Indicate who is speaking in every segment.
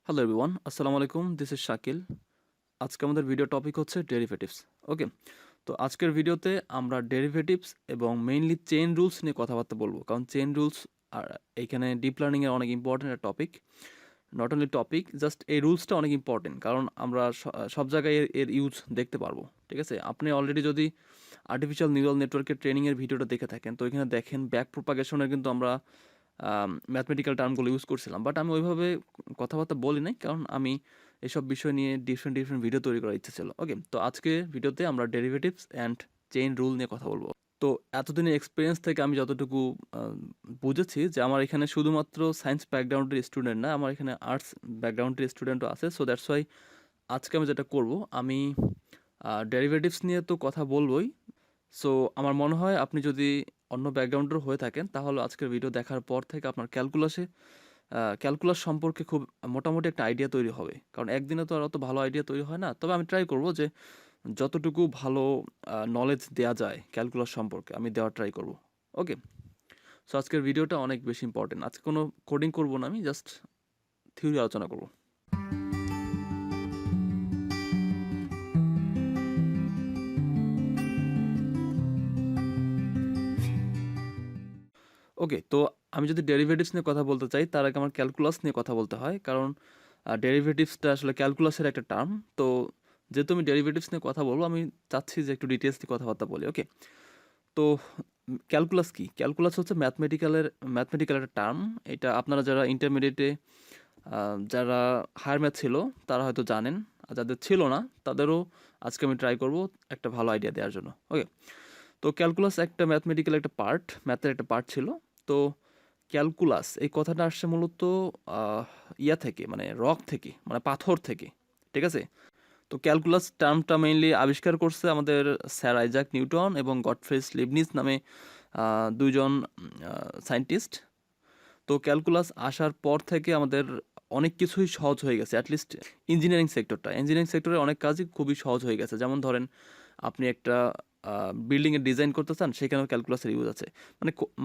Speaker 1: Hello everyone, আসসালামু আলাইকুম। This is Shakil. আজকে আমাদের ভিডিও টপিক হচ্ছে ডেরিভেটিভস। ওকে, তো আজকের ভিডিওতে আমরা ডেরিভেটিভস এবং মেইনলি চেইন রুলস নিয়ে কথাবার্তা বলবো, কারণ চেইন রুলস আর এইখানে ডিপ লার্নিংয়ের অনেক ইম্পর্টেন্ট একটা topic. Not only topic, just এই রুলসটা অনেক ইম্পর্টেন্ট, কারণ আমরা সব জায়গায় এর ইউজ দেখতে পারবো। ঠিক আছে, আপনি অলরেডি যদি আর্টিফিশিয়াল নিউরাল নেটওয়ার্কের ট্রেনিংয়ের ভিডিওটা দেখে থাকেন, তো এখানে দেখেন ব্যাক প্রোপাগেশনের কিন্তু আমরা ম্যাথমেটিক্যাল টার্মগুলো ইউজ করছিলাম, বাট আমি ওইভাবে কথাবার্তা বলি নাই, কারণ আমি এসব বিষয় নিয়ে ডিফারেন্ট ভিডিও তৈরি করার ইচ্ছা ছিল। ওকে, তো আজকে ভিডিওতে আমরা ডেরিভেটিভস অ্যান্ড চেইন রুল নিয়ে কথা বলবো। তো এতদিনের এক্সপিরিয়েন্স থেকে আমি যতটুকু বুঝেছি যে আমার এখানে শুধুমাত্র সায়েন্স ব্যাকগ্রাউন্ডের স্টুডেন্ট না, আমার এখানে আর্টস ব্যাকগ্রাউন্ডের স্টুডেন্টও আছে। সো দ্যাটস ওয়াই আজকে আমি যেটা করব, আমি ডেরিভেটিভস নিয়ে তো কথা বলবোই। সো আমার মনে হয় আপনি যদি অন্য ব্যাকগ্রাউন্ডের হয়ে থাকেন, তাহলে আজকের ভিডিও দেখার পর থেকে আপনার ক্যালকুলাস সম্পর্কে খুব মোটামুটি একটা আইডিয়া তৈরি হবে, কারণ একদিনে তো আর অত ভালো আইডিয়া তৈরি হয় না। তবে আমি ট্রাই করব যে যতটুকু ভালো নলেজ দেওয়া যায় ক্যালকুলাস সম্পর্কে আমি দেওয়ার ট্রাই করব। ওকে, সো আজকের ভিডিওটা অনেক বেশি ইম্পর্টেন্ট। আজকে কোনো কোডিং করব না, আমি জাস্ট থিওরি আলোচনা করব। ওকে, তো আমি যদি ডেরিভেটিভস নিয়ে কথা বলতে চাই, তার আগে আমার ক্যালকুলাস নিয়ে কথা বলতে হয়, কারণ ডেরিভেটিভসটা আসলে ক্যালকুলাসের একটা টার্ম। তো যেহেতু আমি ডেরিভেটিভস নিয়ে কথা বলবো, আমি চাচ্ছি যে একটু ডিটেলস নিয়ে কথাবার্তা বলি। ওকে, তো ক্যালকুলাস কি? ক্যালকুলাস হচ্ছে ম্যাথমেটিক্যাল একটা টার্ম। এটা আপনারা যারা ইন্টারমিডিয়েটে যারা হায়ার ম্যাথ ছিল তারা হয়তো জানেন, আর যাদের ছিল না তাদেরও আজকে আমি ট্রাই করব একটা ভালো আইডিয়া দেওয়ার জন্য। ওকে, তো ক্যালকুলাস একটা ম্যাথমেটিক্যাল একটা পার্ট, ম্যাথের একটা পার্ট ছিল। তো ক্যালকুলাস এই কথাটা আসছে মূলত ইয়া থেকে, মানে রক থেকে, মানে পাথর থেকে। ঠিক আছে, তো ক্যালকুলাস টার্মটা মেইনলি আবিষ্কার করছে আমাদের স্যার আইজাক নিউটন এবং গডফ্রে লিবনিজ নামে দুইজন সায়েন্টিস্ট। তো ক্যালকুলাস আসার পর থেকে আমাদের অনেক কিছুই সহজ হয়ে গেছে, অ্যাটলিস্ট ইঞ্জিনিয়ারিং সেক্টরে অনেক কাজই খুবই সহজ হয়ে গেছে। যেমন ধরেন, আপনি একটা বিল্ডিংয়ের ডিজাইন করতে চান, সেখানেও ক্যালকুলাসের ইউজ আছে।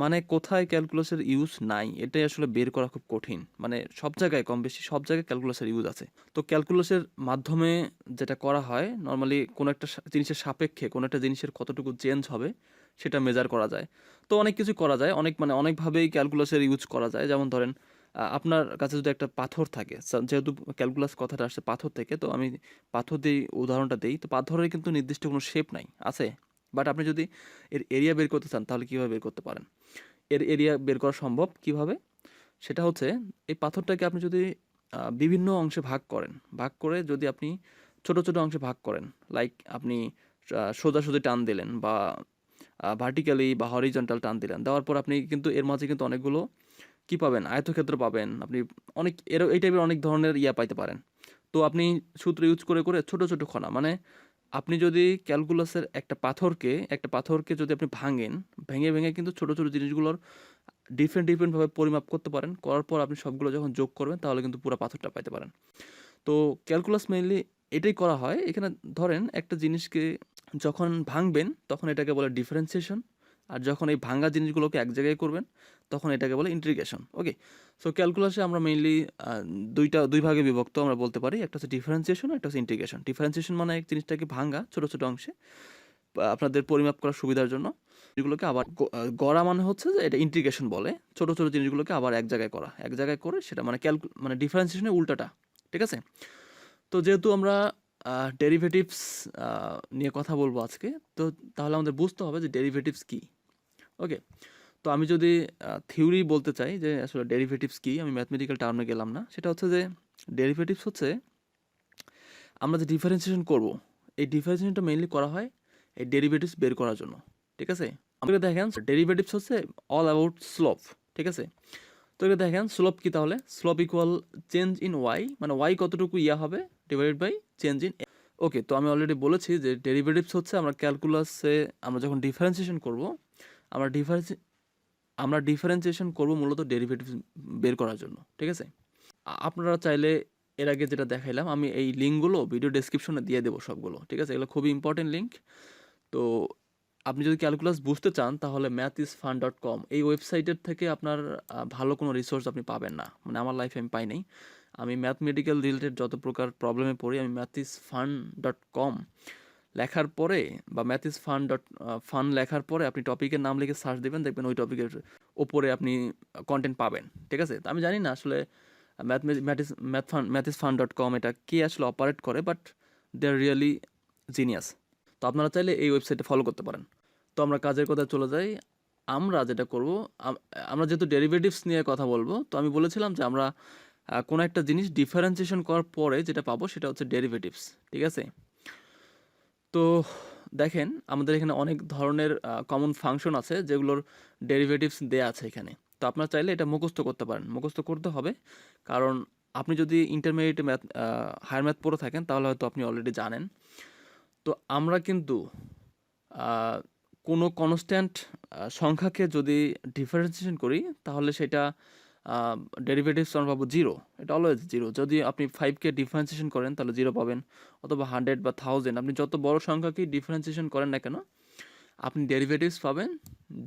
Speaker 1: মানে কোথায় ক্যালকুলাসের ইউজ নাই এটাই আসলে বের করা খুব কঠিন। মানে সব জায়গায়, কম বেশি সব জায়গায় ক্যালকুলাসের ইউজ আছে। তো ক্যালকুলাসের মাধ্যমে যেটা করা হয়, নর্মালি কোনো একটা জিনিসের সাপেক্ষে কোনো একটা জিনিসের কতটুকু চেঞ্জ হবে সেটা মেজার করা যায়। তো অনেক কিছু করা যায়, অনেকভাবেই ক্যালকুলাসের ইউজ করা যায়। যেমন ধরেন, আপনার কাছে যদি একটা পাথর থাকে, যেহেতু ক্যালকুলাস কথাটা আসছে পাথর থেকে, তো আমি পাথর দিই উদাহরণটা দিই। তো পাথরের কিন্তু নির্দিষ্ট কোনো শেপ নাই, আছে, বাট আপনি যদি এর এরিয়া বের করতে চান, তাহলে কীভাবে বের করতে পারেন? এর এরিয়া বের করা সম্ভব কিভাবে? সেটা হচ্ছে, এই পাথরটাকে আপনি যদি বিভিন্ন অংশে ভাগ করে যদি আপনি ছোট ছোট অংশে ভাগ করেন, লাইক আপনি সোজাসুজি টান দিলেন, বা ভার্টিক্যালি বা হরিজন্টাল টান দিলেন, দেওয়ার পর আপনি কিন্তু এর মাঝে কিন্তু অনেকগুলো কী পাবেন, আয়তক্ষেত্র পাবেন। আপনি অনেক এই টাইপের অনেক ধরনের ইয়া পাইতে পারেন। তো আপনি সূত্র ইউজ করে ছোট ছোট কণা, মানে আপনি যদি ক্যালকুলাসের একটা পাথরকে যদি আপনি ভেঙে কিন্তু ছোট ছোট জিনিসগুলোর ডিফারেন্টভাবে পরিমাপ করতে পারেন। করার পর আপনি সবগুলো যখন যোগ করবেন, তাহলে কিন্তু পুরো পাথরটা পাইতে পারেন। তো ক্যালকুলাস মেইনলি এটাই করা হয়। এখানে ধরেন একটা জিনিসকে যখন ভাঙবেন, তখন এটাকে বলে ডিফারেন্সিয়েশন, আর যখন এই ভাঙা জিনিসগুলোকে এক জায়গায় করবেন, তখন এটাকে বলে ইন্টিগ্রেশন। ওকে, সো ক্যালকুলাসে আমরা মেইনলি দুই ভাগে বিভক্ত আমরা বলতে পারি, একটা হচ্ছে ডিফারেন্সিয়েশন, একটা হচ্ছে ইন্টিগ্রেশন। ডিফারেন্সিয়েশন মানে এক জিনিসটাকে ভাঙা ছোট ছোট অংশে, আপনাদের পরিমাপ করার সুবিধার জন্য। যেগুলোকে আবার গড়া মানে হচ্ছে যে এটা ইন্টিগ্রেশন বলে, ছোট ছোট জিনিসগুলোকে আবার এক জায়গায় করে সেটা মানে ডিফারেন্সিয়েশনের উল্টাটা। ঠিক আছে, তো যেহেতু আমরা ডেরিভেটিভস নিয়ে কথা বলবো আজকে, তো তাহলে আমাদের বুঝতে হবে যে ডেরিভেটিভস কী। ওকে, তো আমি যদি থিওরি বলতে চাই যে আসলে ডেরিভেটিভস কী, আমি ম্যাথমেটিক্যাল টার্মে গেলাম না। সেটা হচ্ছে যে ডেরিভেটিভস হচ্ছে আমরা যে ডিফারেন্সিয়েশন করব, এই ডিফারেন্সিয়েশনটা মেইনলি করা হয় এই ডেরিভেটিভস বের করার জন্য। ঠিক আছে, আমাকে দেখেন ডেরিভেটিভস হচ্ছে অল অ্যাবাউট স্লোপ। ঠিক আছে, তো এটা দেখেন স্লোপ কি, তাহলে slope equal change in Y, মানে ওয়াই কতটুকু ইয়া হবে divided by change in. Okay, তো আমি অলরেডি বলেছি যে ডেরিভেটিভস হচ্ছে আমরা ক্যালকুলাসে আমরা যখন ডিফারেন্সিয়েশন করব, আমরা ডিফারেন্সিয়েশন করব মূলত ডেরিভেটিভস বের করার জন্য। ঠিক আছে, আপনারা চাইলে এর আগে যেটা দেখাইলাম, আমি এই লিঙ্কগুলো ভিডিও ডেসক্রিপশনে দিয়ে দেবো সবগুলো। ঠিক আছে, এগুলো খুবই ইম্পর্টেন্ট লিঙ্ক। তো আপনি যদি ক্যালকুলাস বুঝতে চান, তাহলে mathisfun.com এই ওয়েবসাইটের থেকে আপনার ভালো কোনো রিসোর্স আপনি পাবেন না, মানে আমার লাইফে আমি পাই নাই। আমি ম্যাথমেটিক্যাল রিলেটেড যত প্রকার প্রবলেমে পড়ি আমি mathsfun.com লেখার পরে বা mathsfun লেখার পরে আপনি টপিকের নাম লিখে সার্চ দেবেন, দেখবেন ওই টপিকের ওপরে আপনি কন্টেন্ট পাবেন। ঠিক আছে, তো আমি জানি না আসলে mathsfun.com এটা কে আসলে অপারেট করে, but they are really genius. তো আপনারা চাইলে এই ওয়েবসাইটে ফলো করতে পারেন। তো আমরা কাজের কথা চলে যাই। আমরা যেটা করব, আমরা যেহেতু ডেরিভেটিভস নিয়ে কথা বলবো, তো আমি বলেছিলাম যে আমরা কোনো একটা জিনিস ডিফারেন্সিয়েশন করার পরে যেটা পাবো সেটা হচ্ছে ডেরিভেটিভস। ঠিক আছে, তো দেখেন আমাদের এখানে অনেক ধরনের কমন ফাংশন আছে যেগুলোর ডেরিভেটিভস দেয়া আছে এখানে। তো আপনারা চাইলে এটা মুখস্থ করতে পারেন, মুখস্থ করতে হবে, কারণ আপনি যদি ইন্টারমিডিয়েট ম্যাথ হায়ার ম্যাথ পড়ে থাকেন তাহলে হয়তো আপনি অলরেডি জানেন। তো আমরা কিন্তু কোনো কনস্ট্যান্ট সংখ্যাকে যদি ডিফারেন্সিয়েশন করি তাহলে সেটা ডেরিভেটিভস আমরা পাবো 0, এটা অলওয়েজ 0। যদি আপনি 5কে ডিফারেন্সিয়েশন করেন তাহলে 0 পাবেন, অথবা 100 বা 1000, আপনি যত বড় সংখ্যাকেই ডিফারেন্সিয়েশন করেন না কেন আপনি ডেরিভেটিভস পাবেন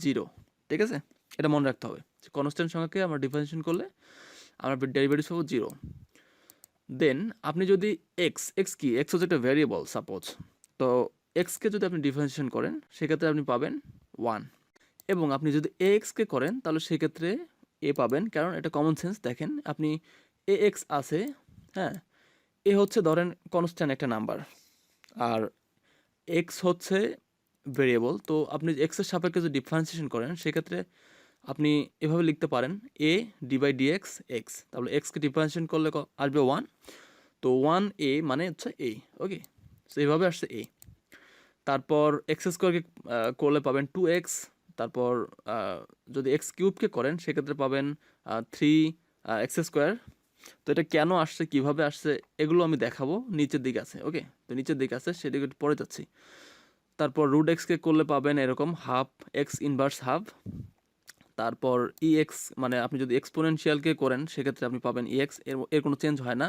Speaker 1: 0। ঠিক আছে, এটা মনে রাখতে হবে যে কনস্ট্যান্ট সংখ্যাকে আমরা ডিফারেন্সিয়েশন করলে আমরা ডেরিভেটিভস পাবো 0। দেন আপনি যদি এক্স কি, এক্স হচ্ছে একটা ভ্যারিয়েবল সাপোজ, তো এক্সকে যদি আপনি ডিফারেন্সিয়েশন করেন সেক্ষেত্রে আপনি পাবেন 1, এবং আপনি যদি এক্সকে করেন তাহলে সেক্ষেত্রে এ পাবেন, কারণ এটা কমন সেন্স। দেখেন আপনি এ এক্স আছে, হ্যাঁ, এ হচ্ছে ধরেন কনস্ট্যান্ট একটা নাম্বার, আর এক্স হচ্ছে ভেরিয়েবল। তো আপনি এক্সের সাপেক্ষে যদি ডিফারেন্সিয়েশন করেন সেক্ষেত্রে আপনি এভাবে লিখতে পারেন এ d by d x x, তাহলে এক্সকে ডিফারেন্সিয়েশন করলে আসবে 1, তো 1a মানে হচ্ছে এ। ওকে, তো এইভাবে আসছে এ। তারপর এক্স স্কোয়ারকে করলে পাবেন 2x, তারপর যদি এক্স কিউবকে করেন সেক্ষেত্রে পাবেন 3x²। তো এটা কেন আসছে, কিভাবে আসছে, এগুলো আমি দেখাবো নিচের দিকে আছে। ওকে, তো নিচের দিকে আছে, সেদিকে একটু পরে যাচ্ছি। তারপর রুট এক্সকে করলে পাবেন এরকম হাফ এক্স ইনভার্স হাফ। তারপর ex মানে আপনি যদি এক্সপোনেনশিয়ালকে করেন সেক্ষেত্রে আপনি পাবেন ex, এর কোনো চেঞ্জ হয় না।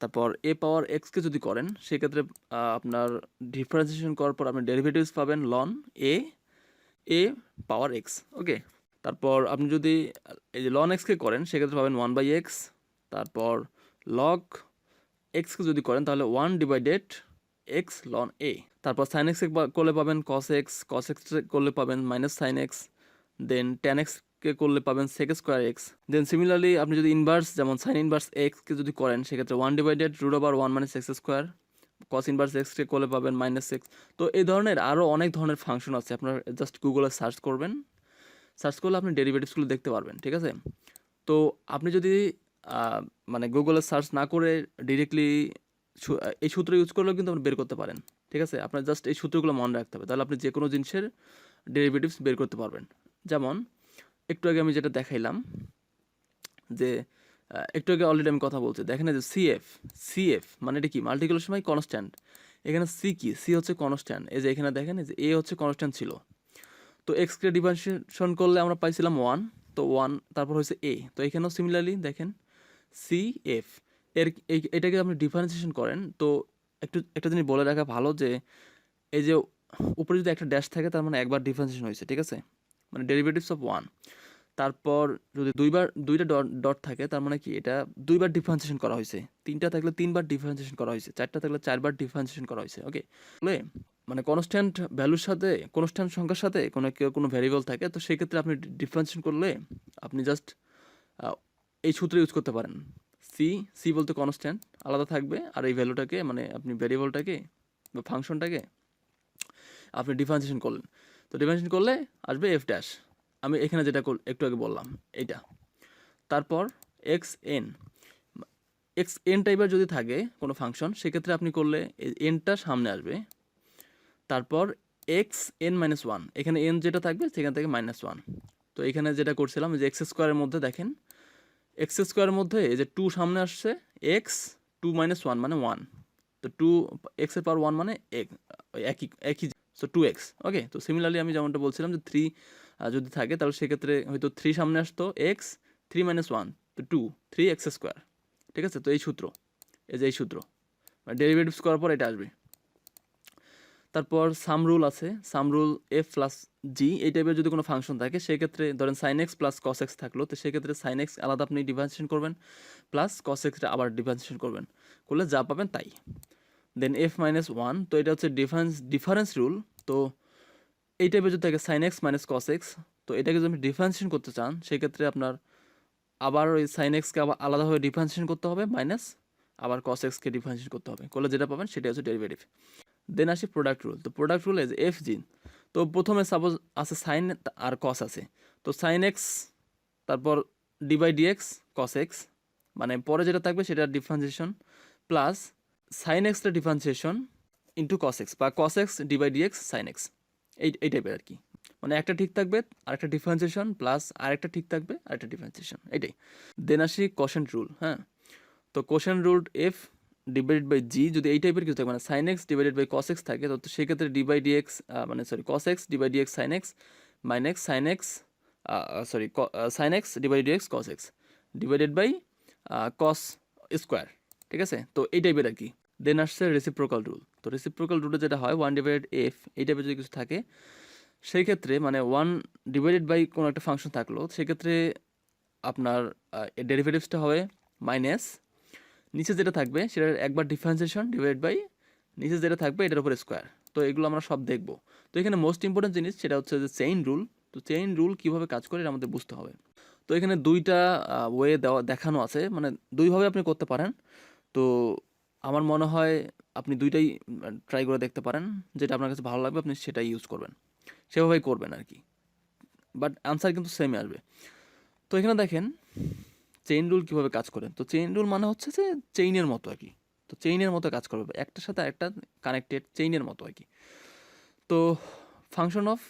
Speaker 1: তারপর এ পাওয়ার এক্সকে যদি করেন সেক্ষেত্রে আপনার ডিফারেন্সিয়েশন করার পর আপনি ডেরিভেটিভস পাবেন লন এ পাওয়ার এক্স। ওকে, তারপর আপনি যদি এই যে লন এক্সকে করেন সেক্ষেত্রে পাবেন 1/x। তারপর লগ এক্সকে যদি করেন তাহলে 1 / x লন এ। তারপর সাইন এক্স করলে পাবেন কস এক্স, কস এক্স করলে পাবেন মাইনাস সাইন এক্স, দেন টেন এক্সকে করলে পাবেন sec²x। দেন সিমিলারলি আপনি যদি ইনভার্স যেমন সাইন ইনভার্স এক্সকে যদি করেন সেক্ষেত্রে 1/√1 - x², কস ইনভার্স এক্সকে করলে পাবেন -x। তো এই ধরনের আরও অনেক ধরনের ফাংশন আছে, আপনার জাস্ট গুগলে সার্চ করবেন, সার্চ করলে আপনি ডেরিভেটিভসগুলো দেখতে পারবেন। ঠিক আছে, তো আপনি যদি মানে গুগলে সার্চ না করে ডিরেক্টলি এই সূত্র ইউজ করলেও কিন্তু আপনি বের করতে পারেন। ঠিক আছে, আপনার জাস্ট এই সূত্রগুলো মনে রাখতে হবে, তাহলে আপনি যে কোনো জিনিসের ডেরিভেটিভস বের করতে পারবেন। যেমন একটু আগে আমি যেটা দেখাইলাম যে একটু আগে অলরেডি আমি কথা বলছি, দেখেন যে সিএফ মানে এটা কি, মাল্টিকুলেশন বাই কনস্ট্যান্ট। এখানে সি কি, সি হচ্ছে কনস্ট্যান্ট। এই যে এখানে দেখেন যে এ হচ্ছে কনস্ট্যান্ট ছিল, তো এক্সকে ডিফারেন্সিয়েশন করলে আমরা পাইছিলাম 1, তো 1 তারপর হয়েছে এ। তো এখানেও সিমিলারলি দেখেন সিএফ এটাকে আপনি ডিফারেন্সিয়েশন করেন। তো একটা জিনিস বলে রাখা ভালো যে এই যে উপরে যদি একটা ড্যাশ থাকে তার মানে একবার ডিফারেন্সিয়েশন হয়েছে। ঠিক আছে, মানে ডেরিভেটিভস অফ 1। তারপর যদি দুইটা ডট থাকে তার মানে কি এটা 2বার ডিফারেন্সিয়েশন করা হয়েছে, 3টা থাকলে 3বার ডিফারেন্সিয়েশন করা হয়েছে, 4টা থাকলে 4বার ডিফারেন্সিয়েশন করা হয়েছে। ওকে, মানে কনস্ট্যান্ট ভ্যালুর সাথে, কনস্ট্যান্ট সংখ্যার সাথে কোনো ভ্যারিয়েবল থাকে, তো সেই ক্ষেত্রে আপনি ডিফারেন্সিয়েশন করলে আপনি জাস্ট এই সূত্র ইউজ করতে পারেন। সি বলতে কনস্ট্যান্ট আলাদা থাকবে, আর এই ভ্যালুটাকে মানে আপনি ভ্যারিয়েবলটাকে বা ফাংশনটাকে আপনি ডিফারেন্সিয়েশন করলেন, তো ডিফারেন্সিয়েশন করলে আসবে এফ ড্যাশ। আমি এখানে যেটা একটু আগে বললাম এইটা। তারপর এক্স এন টাইপের যদি থাকে কোনো ফাংশন সেক্ষেত্রে আপনি করলে এনটা সামনে আসবে, তারপর xn-1, এখানে এন যেটা থাকবে সেখান থেকে -1। তো এখানে যেটা করছিলাম যে x² মধ্যে দেখেন x² মধ্যে এই যে 2 সামনে আসছে, x 2 - 1 মানে 1, তো 2x⁻1 মানে একই, সো 2x। ওকে, তো সিমিলারলি আমি যেমনটা বলছিলাম যে 3 যদি থাকে তাহলে সেক্ষেত্রে হয়তো 3 সামনে আসতো, x 3 - 1 তো 2 3x²। ঠিক আছে, তো এই সূত্র, এই যে এই সূত্র ডেরিভেটিভস করার পর এটা আসবে। তারপর সাম রুল আছে, sum rule f plus g, এই টাইপের যদি কোনো ফাংশন থাকে সেক্ষেত্রে ধরেন sine x plus cos x থাকলো, তো সেক্ষেত্রে সাইন এক্স আলাদা আপনি ডিফারেন্সিয়েশন করবেন, প্লাস কস এক্সটা আবার ডিফারেন্সিয়েশন করবেন, করলে যা পাবেন তাই। দেন এফ মাইনাস ওয়ান, তো এটা হচ্ছে ডিফারেন্স রুল। তো এই টাইপের যদি থাকে sine x minus cos x, তো এটাকে যদি আপনি ডিফারেন্সিয়েশন করতে চান সেক্ষেত্রে আপনার আবার ওই সাইন এক্সকে আবার আলাদাভাবে ডিফারেন্সিয়েশন করতে হবে, মাইনাস আবার কস এক্সকে ডিফারেন্সিয়েশন করতে হবে, করলে যেটা পাবেন সেটাই হচ্ছে ডেরিভেটিভ। দেন আসি প্রোডাক্ট রুল। তো product rule as f g, তো প্রথমে সাপোজ আছে সাইন আর কস আছে, তো সাইন এক্স তারপর d by d x cos x, মানে পরে যেটা থাকবে সেটা ডিফারেন্সিয়েশন, প্লাস সাইন এক্সটা ডিফারেন্সিয়েশন ইন্টু কস এক্স, বা cos x d by d x sine x, এই টাইপের আর কি। মানে একটা ঠিক থাকবে আরেকটা ডিফারেন্সিয়েশন, প্লাস আরেকটা ঠিক থাকবে আরেকটা ডিফারেন্সিয়েশন, এটাই। দেন আসি কোশেন্ট রুল। হ্যাঁ, তো quotient rule f divided by g, যদি এই টাইপের কিছু থাকে মানে sine x divided by cos x থাকে, তো সেক্ষেত্রে ডি বাই ডি এক্স মানে sorry cos x d by d x sine x minus sine x sine x divide d x cos x divided by cos square, ঠিক আছে। তো এই টাইপের আর কি। দেন আসছে রেসিপ্রোকাল রুল। তো রেসিপ্রোকাল রুলে যেটা হয় ওয়ান ডিভাইডেড এফ, এই টাইপের যদি কিছু থাকে সেই ক্ষেত্রে মানে ওয়ান ডিভাইডেড বাই কোনো একটা ফাংশন থাকলো, সেক্ষেত্রে আপনার ডেরিভেটিভসটা হবে মাইনাস নিচে যেটা থাকবে সেটার একবার ডিফারেন্সিয়েশন ডিভাইড বাই নিচে যেটা থাকবে এটার উপর স্কোয়ার। তো এগুলো আমরা সব দেখব। তো এখানে মোস্ট ইম্পর্টেন্ট জিনিস সেটা হচ্ছে যে চেইন রুল। তো চেইন রুল কীভাবে কাজ করে এটা আমাদের বুঝতে হবে। তো এখানে দুইটা ওয়ে দেখানো আছে, মানে দুইভাবে আপনি করতে পারেন। তো আমার মনে হয় আপনি দুইটাই ট্রাই করে দেখতে পারেন, যেটা আপনার কাছে ভালো লাগবে আপনি সেটাই ইউজ করবেন, সেভাবেই করবেন আর কি, বাট আনসার কিন্তু সেমই আসবে। তো এখানে দেখেন চেইন রুল কীভাবে কাজ করে। তো চেইন রুল মানে হচ্ছে যে চেইনের মতো আর কি। তো চেইনের মতো কাজ করবে, একটার সাথে একটা কানেক্টেড চেইনের মতো আর কি। তো ফাংশন অফ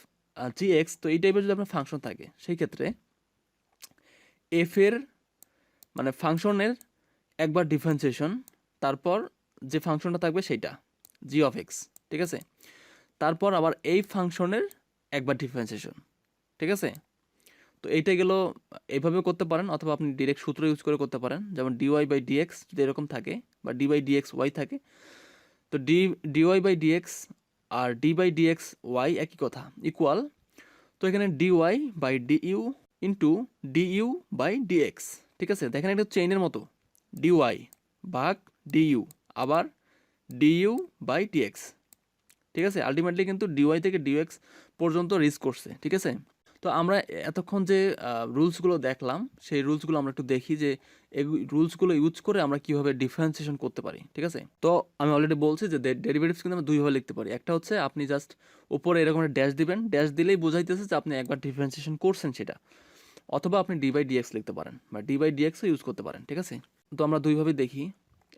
Speaker 1: জি এক্স, তো এই টাইপের যদি আপনার ফাংশন থাকে সেই ক্ষেত্রে এফের মানে ফাংশনের একবার ডিফারেন্সিয়েশন, তারপর যে ফাংশনটা থাকবে সেইটা জি অফ এক্স, ঠিক আছে। তারপর আবার এই ফাংশনের একবার ডিফারেন্সিয়েশন, ঠিক আছে। তো এইটা গেল, এইভাবে করতে পারেন, অথবা আপনি ডিরেক্ট সূত্র ইউজ করে করতে পারেন, যেমন ডিওয়াই বাই ডিএক্স যদি এরকম থাকে, বা ডি বাই ডিএক্স ওয়াই থাকে, তো ডিওয়াই বাই ডিএক্স আর ডি বাই ডিএক্স ওয়াই একই কথা, ইকুয়াল। তো এখানে dy by du into du by dx, ঠিক আছে। দেখেন এটা চেইনের মতো, ডিওয়াই ভাগ ডিইউ আবার ডিইউ বাই ডিএক্স, ঠিক আছে। আলটিমেটলি কিন্তু ডিওয়াই থেকে ডিএক্স পর্যন্ত রিচ করছে, ঠিক আছে। তো আমরা এতক্ষণ যে রুলসগুলো দেখলাম সেই রুলসগুলো আমরা একটু দেখি যে এই রুলসগুলো ইউজ করে আমরা কীভাবে ডিফারেন্সিয়েশন করতে পারি, ঠিক আছে। তো আমি অলরেডি বলছি যে ডেরিভেটিভস কিন্তু আমরা দুইভাবে লিখতে পারি। একটা হচ্ছে আপনি জাস্ট উপরে এরকম একটা ড্যাশ দিবেন, ড্যাশ দিলেই বোঝাইতেছে যে আপনি একবার ডিফারেন্সিয়েশন করছেন সেটা, অথবা আপনি ডি বাই ডিএক্স লিখতে পারেন বা ডি বাই ডিএক্সও ইউজ করতে পারেন, ঠিক আছে। তো আমরা দুইভাবে দেখি।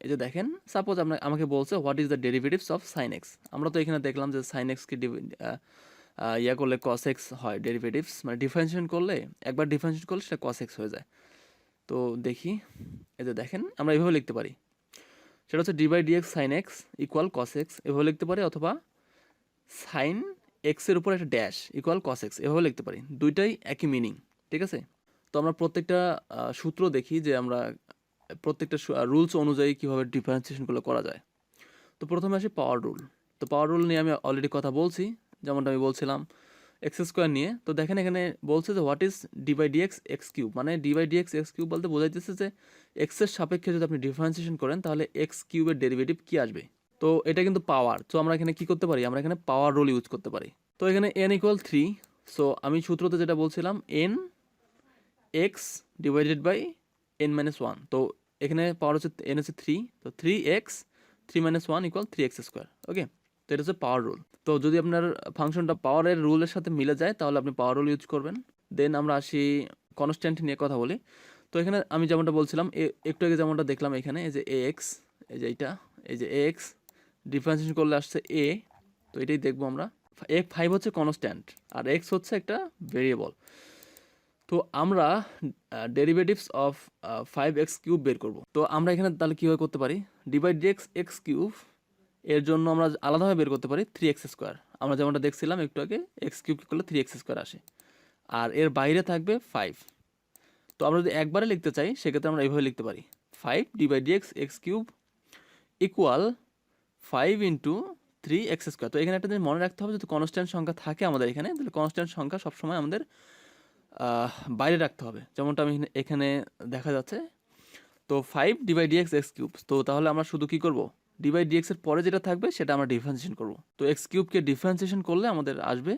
Speaker 1: এই যে দেখেন সাপোজ আমাকে বলছে what is the derivatives of sine x. আমরা তো এখানে দেখলাম যে সাইন এক্সকে ইয়া করলে কস এক্স হয় ডেরিভেটিভস, মানে ডিফারেন্সিয়েশন করলে একবার ডিফারেন্সিয়েশন করলে সেটা কস এক্স হয়ে যায়। তো দেখি, এই যে দেখেন আমরা এইভাবে লিখতে পারি, সেটা হচ্ছে d by dx sine x equal cos x, এভাবে লিখতে পারি, অথবা সাইন এক্সের উপর একটা ড্যাশ ইকুয়াল কস এক্স, এভাবে লিখতে পারি। দুইটাই একই মিনিং, ঠিক আছে। তো আমরা প্রত্যেকটা সূত্র দেখি যে আমরা প্রত্যেকটা রুলস অনুযায়ী কীভাবে ডিফারেন্সিয়েশনগুলো করা যায়। তো প্রথমে আসি পাওয়ার রুল। তো পাওয়ার রুল নিয়ে আমি অলরেডি কথা বলছি, যেমনটা আমি বলছিলাম এক্স স্কোয়ার নিয়ে। তো দেখেন এখানে বলছে যে what is d by d x x cube, মানে d by d x x cube বলতে বোঝাইতেছে যে এক্সের সাপেক্ষে যদি আপনি ডিফারেন্সিয়েশন করেন তাহলে এক্স কিউবের ডেরিভেটিভ কী আসবে। তো এটা কিন্তু পাওয়ার, তো আমরা এখানে কী করতে পারি, আমরা এখানে পাওয়ার রুল ইউজ করতে পারি। তো এখানে এন ইকুয়াল 3, সো আমি সূত্রতে যেটা বলছিলাম n x divided by n minus 1। তো এখানে পাওয়ার হচ্ছে এন হচ্ছে 3, তো 3x 3 - 1 ইকুয়াল 3x স্কোয়ার, ওকে। তো এটা হচ্ছে পাওয়ার রুল। তো যদি আপনার ফাংশনটা পাওয়ারের রুলের সাথে মিলে যায় তাহলে আপনি পাওয়ার রুল ইউজ করবেন। দেন আমরা আসি কনস্ট্যান্ট নিয়ে কথা বলি। তো এখানে আমি যেমনটা বলছিলাম একটু আগে যেমনটা দেখলাম এখানে এই যে এক্স, এই যে এইটা, এই যে এক্স ডিফারেন্সিয়েশন করলে আসছে এ, তো এটাই দেখবো আমরা। 5 হচ্ছে কনস্ট্যান্ট আর এক্স হচ্ছে একটা ভেরিয়েবল। তো আমরা ডেরিভেটিভস অফ 5x কিউব বের করব। তো আমরা এখানে তাহলে কীভাবে করতে পারি, ডিভাইড ডিএক্স এক্স কিউব এর জন্য আমরা আলাদাভাবে বের করতে পারি 3x স্কোয়ার। আমরা যেমনটা দেখছিলাম একটু আগে এক্স কিউব করলে 3x স্কোয়ার আসে, আর এর বাইরে থাকবে 5। তো আমরা যদি একবারে লিখতে চাই সেক্ষেত্রে আমরা এইভাবে লিখতে পারি 5 divide dx x cube equal 5 into 3x²। তো এখানে একটা জিনিস মনে রাখতে হবে, যদি কনস্ট্যান্ট সংখ্যা থাকে আমাদের এখানে, তাহলে কনস্ট্যান্ট সংখ্যা সবসময় আমাদের বাইরে রাখতে হবে, যেমনটা আমি এখানে দেখা যাচ্ছে। তো 5 d/dx x³ তো তাহলে আমরা শুধু কি করব, d/dx এর পরে যেটা থাকবে সেটা আমরা ডিফারেন্সিয়েশন করব। তো x³ ডিফারেন্সিয়েশন করলে আমাদের আসবে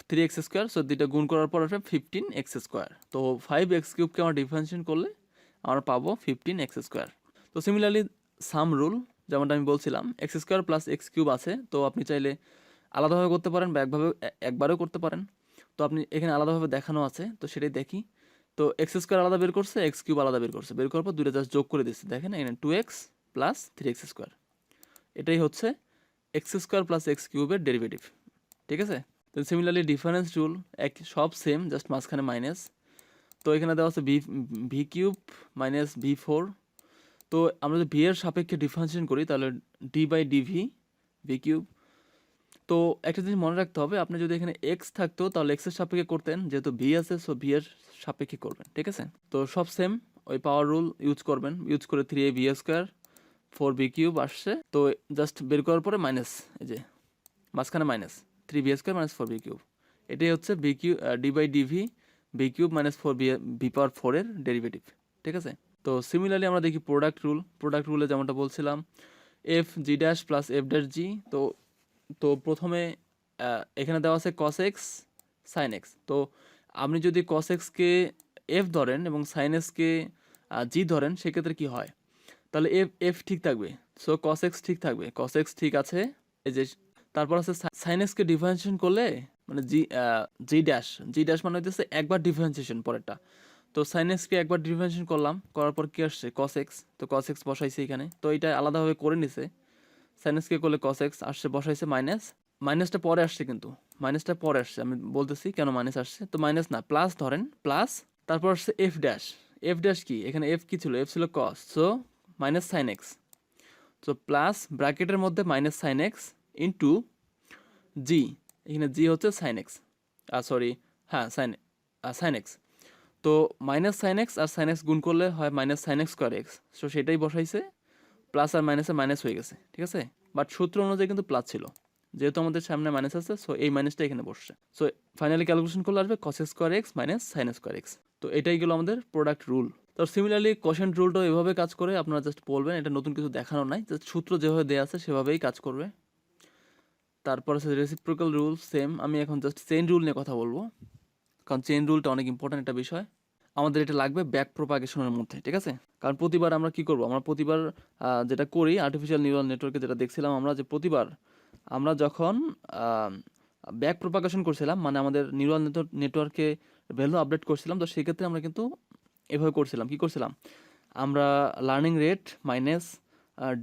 Speaker 1: 3x²। সো দুইটা গুণ করার পর আসবে 15x²। তো 5x³ আমরা ডিফারেন্সিয়েশন করলে আমরা পাবো 15x²। তো সিমিলারলি সাম রুল, যেমনটা আমি বলছিলাম, x² প্লাস x³ আছে, তো আপনি চাইলে আলাদাভাবে করতে পারেন বা একবারেও করতে পারেন। তো আপনি এখানে আলাদাভাবে দেখানো আছে, তো সেটাই দেখি। তো x² আলাদা বের করছে, x³ আলাদা বের করছে, বের করার পর দুইটা জাস্ট যোগ করে দিচ্ছে। দেখেন এখানে 2x প্লাস 3x², এটাই হচ্ছে x² প্লাস x³ এর ডেরিভেটিভ। ঠিক আছে। তো সিমিলারলি ডিফারেন্স রুল সব সেম, জাস্ট মাঝখানে মাইনাস। তো এখানে দেওয়া আছে v³ মাইনাস v4। তো আমরা যদি ভি এর সাপেক্ষে ডিফারেন্সিয়েশন করি তাহলে d/dv v³। তো একটা জিনিস মনে রাখতে হবে, আপনি যদি এখানে এক্স থাকতো তাহলে এক্সের সাপেক্ষে করতেন, যেহেতু ভি আছে সো ভি এর সাপেক্ষে করবেন। ঠিক আছে। তো সব সেম, ওই পাওয়ার রুল ইউজ করবেন, ইউজ করে 3ab² 4b³ আসছে। তো জাস্ট বের করার পরে মাইনাস, এই যে মাঝখানে মাইনাস 3b² মাইনাস 4b³, এটাই হচ্ছে d/dv v³ মাইনাস 4b⁴ এর ডেরিভেটিভ। ঠিক আছে। তো সিমিলারলি আমরা দেখি প্রোডাক্ট রুলে যেমনটা বলছিলাম, F G dash plus F dash জি। তো প্রথমে এখানে দেওয়া আছে cos x sin x। তো আপনি যদি cos x কে এফ ধরেন এবং sin x কে জি ধরেন, সেক্ষেত্রে কি হয়, তাহলে এফ ঠিক থাকবে, সো cos x ঠিক থাকবে, cos x ঠিক আছে। এই যে তারপর আছে sin x কে ডিফারেন্সিয়েশন করলে মানে জি ড্যাশ মানে হইতেছে একবার ডিফারেন্সিয়েশন পরেরটা। তো sin x কে একবার ডিফারেন্সিয়েশন করলাম, করার পর কি আসছে cos x। তো cos x বসাইছে এখানে, তো এটা আলাদাভাবে করে নিছে। sin x কে করলে cos x আসছে, বসাইছে মাইনাসটা পরে আসছে, কিন্তু মাইনাসটা পরে আসছে, আমি বলতেছি কেন মাইনাস আসছে। তো মাইনাস না, প্লাস ধরেন, প্লাস তারপর আসছে এফ ড্যাশ কি, এখানে এফ কি ছিল, এফ ছিল cos, so minus sin x। তো প্লাস ব্র্যাকেটের মধ্যে মাইনাস sin x ইন্টু জি, এখানে জি হচ্ছে sin x, সরি, হ্যাঁ sin x। তো মাইনাস sin x আর sin x গুণ করলে হয় মাইনাস sin x²x। সো সেটাই বসাইছে, প্লাস আর মাইনাসে মাইনাস হয়ে গেছে। ঠিক আছে। বাট সূত্র অনুযায়ী কিন্তু প্লাস ছিল, যেহেতু আমাদের সামনে মাইনাস আছে, সো এই মাইনাসটা এখানে বসছে। সো ফাইনালি ক্যালকুলেশন করলে আসবে cos² x minus sin² x। তো এটাই গেলো আমাদের প্রোডাক্ট রুল। তো সিমিলারলি কোশেন্ট রুলটাও এভাবে কাজ করে, আপনারা জাস্ট বলবেন, এটা নতুন কিছু দেখানো নাই, জাস্ট সূত্র যেভাবে দেওয়া আছে সেভাবেই কাজ করবে। তারপর আছে রেসিপ্রোকাল রুল, সেম। আমি এখন জাস্ট চেইন রুল নিয়ে কথা বলবো, কারণ চেইন রুলটা অনেক ইম্পর্ট্যান্ট একটা বিষয়, আমাদের এটা লাগবে ব্যাক প্রোপাগেশনের মধ্যে। ঠিক আছে। কারণ প্রতিবার আমরা কি করব, আমরা প্রতিবার যেটা করি আর্টিফিশিয়াল নিউরাল নেটওয়ার্কে যেটা দেখছিলাম আমরা, যে প্রতিবার আমরা যখন ব্যাক প্রোপাগেশন করছিলাম, মানে আমাদের নিউরাল নেটওয়ার্কে ভ্যালু আপডেট করছিলাম, তো সেক্ষেত্রে আমরা কিন্তু এভাবে করছিলাম, কি করছিলাম, আমরা লার্নিং রেট মাইনাস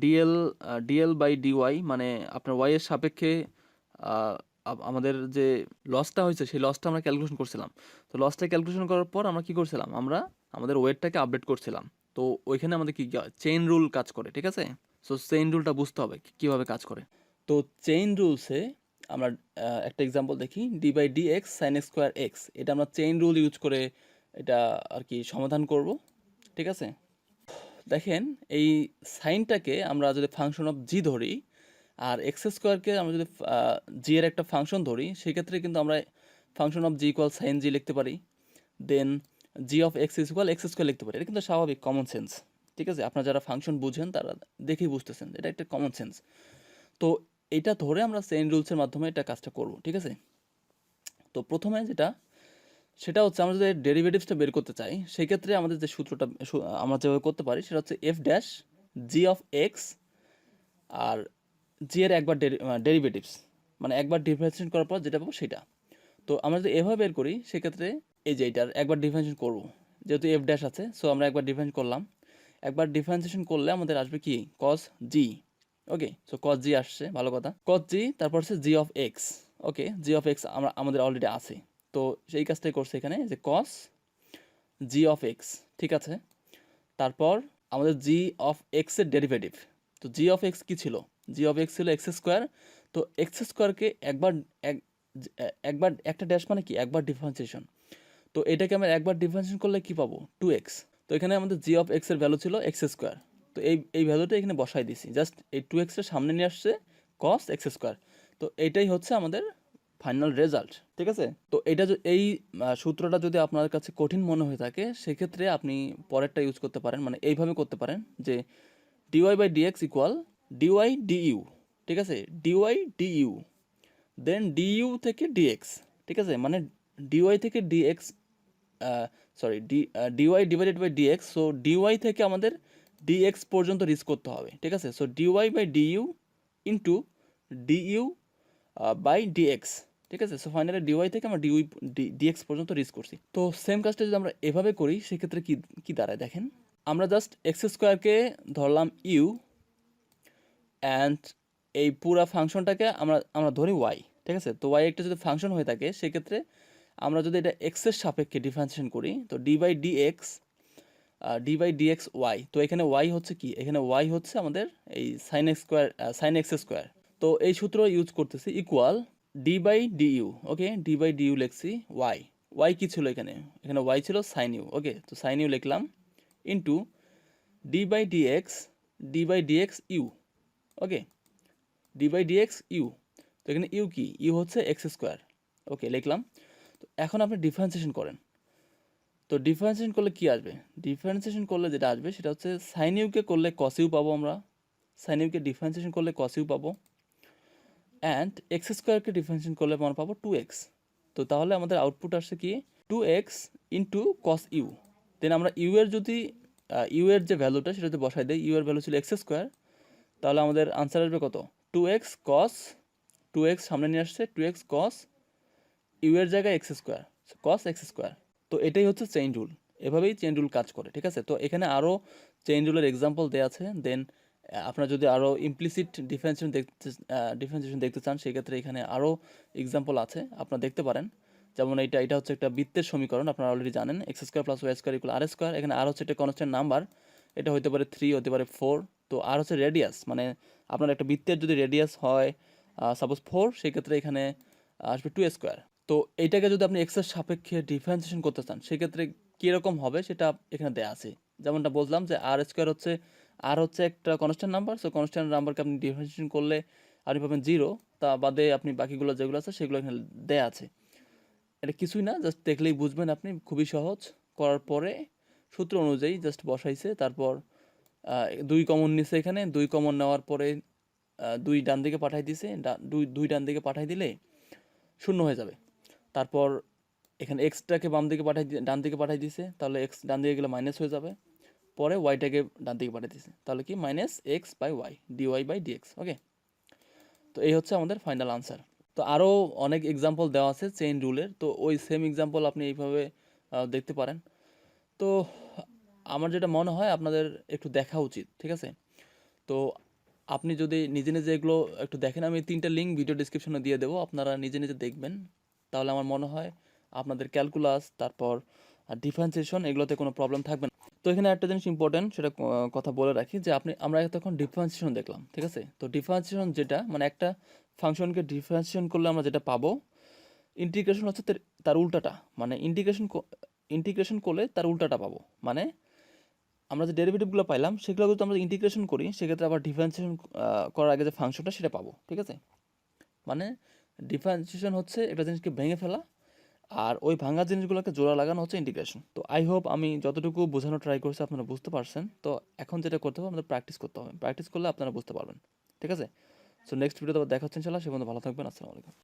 Speaker 1: ডিএল/ডিওয়াই, মানে আপনার ওয়াই এর সাপেক্ষে আমাদের যে লসটা হয়েছে সেই লসটা আমরা ক্যালকুলেশন করছিলাম। তো লসটা ক্যালকুলেশন করার পর আমরা কি করছিলাম, আমরা আমাদের ওয়েটটাকে আপডেট করছিলাম। তো ওইখানে আমাদের কি চেইন রুল কাজ করে। ঠিক আছে। সো চেইন রুলটা বুঝতে হবে কীভাবে কাজ করে। তো চেইন রুলসে আমরা একটা এক্সাম্পল দেখি, d/dx sin² x। এটা আমরা চেইন রুল ইউজ করে এটা আর কি সমাধান করব। ঠিক আছে। দেখেন এই সাইনটাকে আমরা যদি ফাংশন অফ জি ধরি, আর x² আমরা যদি জি এর একটা ফাংশন ধরি, সেক্ষেত্রে কিন্তু আমরা function of g equal sine g লিখতে পারি, then g of x is equal x² লিখতে পারি। এটা কিন্তু স্বাভাবিক, কমন সেন্স। ঠিক আছে। আপনারা যারা ফাংশন বুঝেন তারা দেখেই বুঝতেছেন, এটা একটা কমন সেন্স। তো এটা ধরে আমরা চেইন রুলসের মাধ্যমে এটা কাজটা করব। ঠিক আছে। তো প্রথমে সেটা হচ্ছে, আমরা যদি ডেরিভেটিভসটা বের করতে চাই, সেক্ষেত্রে আমাদের যে সূত্রটা আমরা যেভাবে করতে পারি সেটা হচ্ছে f dash g of x, আর জি এর একবার ডেরিভেটিভস, মানে একবার ডিফারেন্সিয়েট করার পর যেটা পাবো সেটা। তো আমরা যদি এভাবে বের করি, সেক্ষেত্রে এই যে এটার একবার ডিফারেন্সিয়েট করব, যেহেতু এফ ড্যাশ আছে, সো আমরা একবার ডিফারেন্স করলাম। একবার ডিফারেন্সিয়েশন করলে আমাদের আসবে কি কস জি। ওকে, সো কস জি আসছে, ভালো কথা, কস জি। তারপর হচ্ছে g of x. Okay, g of x আমাদের অলরেডি আছে, তো সেই কাজটাই করছে এখানে, যে কস জি অফ এক্স। ঠিক আছে। তারপর আমাদের জি অফ এক্সের ডেরিভেটিভ। তো জি অফ এক্স কী ছিল, জি অফ এক্স ছিল x²। তো x²কে একবার একটা ড্যাশ মানে কি একবার ডিফারেন্সিয়েশন। তো এটাকে আমরা একবার ডিফারেন্সিয়েশন করলে কি পাবো, 2x। তো এখানে আমাদের জি অফ এক্সের ভ্যালু ছিল x²। তো এই ভ্যালুটা এখানে বসাই দিছি, জাস্ট এই 2x এর সামনে নিয়ে আসছে, কস এক্স স্কোয়ার। তো এইটাই হচ্ছে আমাদের ফাইনাল রেজাল্ট, ঠিক আছে? তো এটা এই সূত্রটা যদি আপনার কাছে কঠিন মনে হয়ে থাকে সেক্ষেত্রে আপনি পরেরটা ইউজ করতে পারেন, মানে এইভাবে করতে পারেন যে dy by dx equal dy du, ঠিক আছে? ডিওয়াই ডিইউ দেন ডিইউ থেকে ডিএক্স, ঠিক আছে? মানে ডিওয়াই থেকে dx, sorry dy divided by dx. So dy থেকে আমাদের ডিএক্স পর্যন্ত রিচ করতে হবে, ঠিক আছে? So dy by du into du by dx, ঠিক আছে? সো ফাইনালি ডিওয়াই থেকে আমরা ডিএক্স পর্যন্ত রিচ করছি। তো সেম কাজটা যদি আমরা এভাবে করি সেক্ষেত্রে কি কি দাঁড়ায় দেখেন, আমরা জাস্ট এক্স স্কোয়ারকে ধরলাম ইউ অ্যান্ড এই পুরা ফাংশনটাকে আমরা আমরা ধরি ওয়াই, ঠিক আছে? তো ওয়াই একটা যদি ফাংশন হয়ে থাকে সেক্ষেত্রে আমরা যদি এটা এক্সের সাপেক্ষে ডিফারেন্সিয়েশন করি তো ডি বাই ডিএক্স ওয়াই। তো এখানে ওয়াই হচ্ছে কি, এখানে ওয়াই হচ্ছে আমাদের এই সাইন এক্স স্কোয়ার। তো এই সূত্র ইউজ করতেছি equal d by du, okay? D by du লিখছি ওয়াই, ওয়াই কি ছিল এখানে, এখানে ওয়াই ছিল সাইন ইউ, ওকে? তো সাইন ইউ লিখলাম into d by dx u, okay? D by dx u. তো এখানে ইউ কি, ইউ হচ্ছে এক্স স্কোয়ার, ওকে লিখলাম। তো এখন আপনি ডিফারেন্সিয়েশন করেন। তো ডিফারেন্সিয়েশন করলে কি আসবে, ডিফারেন্সিয়েশন করলে যেটা আসবে সেটা হচ্ছে সাইন ইউকে করলে কস ইউ পাবো আমরা, সাইন ইউকে ডিফারেন্সিয়েশন করলে কস ইউ পাবো, অ্যান্ড এক্স স্কোয়ারকে ডিফারেন্সিয়েশন করলে আমরা পাবো 2x। তো তাহলে আমাদের আউটপুট আসছে কি 2x ইন্টু কস ইউ। দেন আমরা ইউ এর যদি ইউ এর যে ভ্যালুটা সেটা যদি বসাই দেয়, ইউ এর ভ্যালু ছিল এক্স স্কোয়ার, তাহলে আমাদের আনসার আসবে কত, 2x সামনে নিয়ে আসছে 2x কস ইউ এর জায়গায় x square, cos x square. তো এটাই হচ্ছে চেইন রুল, এভাবেই চেইন রুল কাজ করে, ঠিক আছে? তো এখানে আরও চেইন রুলের এক্সাম্পল দেওয়া আছে। দেন আপনারা যদি আরও ইমপ্লিসিট ডিফারেন্সিয়েশন দেখতে চান সেক্ষেত্রে এখানে আরও এক্সাম্পল আছে, আপনারা দেখতে পারেন। যেমন এটা হচ্ছে একটা বৃত্তের সমীকরণ, আপনারা অলরেডি জানেন x square plus y square equal r square. এখানে আর হচ্ছে একটা কনস্ট্যান্ট নাম্বার, এটা হতে পারে 3, হতে পারে 4। তো আর হচ্ছে রেডিয়াস, মানে আপনার একটা বৃত্তের যদি রেডিয়াস হয় সাপোজ 4, সেক্ষেত্রে এখানে আসবে 2 স্কোয়ার। তো এইটাকে যদি আপনি এক্সের সাপেক্ষে ডিফারেন্সিয়েশন করতে চান সেক্ষেত্রে কীরকম হবে সেটা এখানে দেওয়া আছে। যেমনটা বললাম যে আর স্কোয়ার হচ্ছে, আর হচ্ছে একটা কনস্ট্যান্ট নাম্বার। সো কনস্ট্যান্ট নাম্বারকে আপনি ডিফারেন্সিয়েশন করলে আপনি পাবেন 0, তা বাদে আপনি বাকিগুলো যেগুলো আছে সেগুলো এখানে দেওয়া আছে। এটা কিছুই না, জাস্ট দেখলেই বুঝবেন আপনি, খুবই সহজ। করার পরে সূত্র অনুযায়ী জাস্ট বসাইছে, তারপর 2 কমন নিছে, এখানে 2 কমন নেওয়ার পরে 2 ডান দিকে পাঠাই দিছে, 2 ডান দিকে পাঠাই দিলে 0 হয়ে যাবে। তারপর এখানে এক্সটাকে ডান দিকে পাঠাই দিছে, তাহলে এক্স ডান দিকে গেলে মাইনাস হয়ে যাবে। পরে ওয়াইটাকে ডান দিকে পাঠিয়ে দিছে, তাহলে কি minus x by y, d y by d x, okay? তো এই হচ্ছে আমাদের ফাইনাল আনসার। তো আরও অনেক এক্সাম্পল দেওয়া আছে চেইন রুলের, তো ওই সেম এক্সাম্পল আপনি এইভাবে দেখতে পারেন। তো আমার যেটা মনে হয় আপনাদের একটু দেখা উচিত, ঠিক আছে? তো আপনি যদি নিজে নিজে এগুলো একটু দেখেন, আমি 3টা লিঙ্ক ভিডিও ডিসক্রিপশনে দিয়ে দেবো, আপনারা নিজে নিজে দেখবেন। তাহলে আমার মনে হয় আপনাদের ক্যালকুলাস, তারপর ডিফারেন্সিয়েশন, এগুলোতে কোনো প্রবলেম থাকবে না। তো এখানে একটা জিনিস ইম্পর্টেন্ট, সেটা কথা বলে রাখি যে আমরা এতক্ষণ ডিফারেন্সিয়েশন দেখলাম, ঠিক আছে? তো ডিফারেন্সিয়েশন যেটা, মানে একটা ফাংশনকে ডিফারেন্সিয়েশন করলে আমরা যেটা পাবো, ইন্টিগ্রেশন হচ্ছে তার উল্টাটা, মানে ইন্টিগ্রেশন করলে তার উল্টাটা পাবো। মানে আমরা যে ডেরিভেটিভগুলো পাইলাম সেগুলো যদি আমরা ইন্টিগ্রেশন করি সেক্ষেত্রে আবার ডিফারেন্সিয়েশন করার আগে যে ফাংশনটা সেটা পাবো, ঠিক আছে? মানে ডিফারেন্সিয়েশন হচ্ছে একটা জিনিসকে ভেঙে ফেলা, আর ওই ভাঙা জিনিসগুলোকে জোড়া লাগানো হচ্ছে ইন্টিগ্রেশন। তো আই হোপ আমি যতটুকু বোঝানো ট্রাই করছি আপনারা বুঝতে পারছেন। তো এখন যেটা করতে হবে, আমাদের প্র্যাকটিস করতে হবে, প্র্যাকটিস করলে আপনারা বুঝতে পারবেন, ঠিক আছে? সো নেক্সট ভিডিওতে দেখা হচ্ছে ইনশাআল্লাহ। সে পর্যন্ত ভালো থাকবেন, আসসালামু আলাইকুম।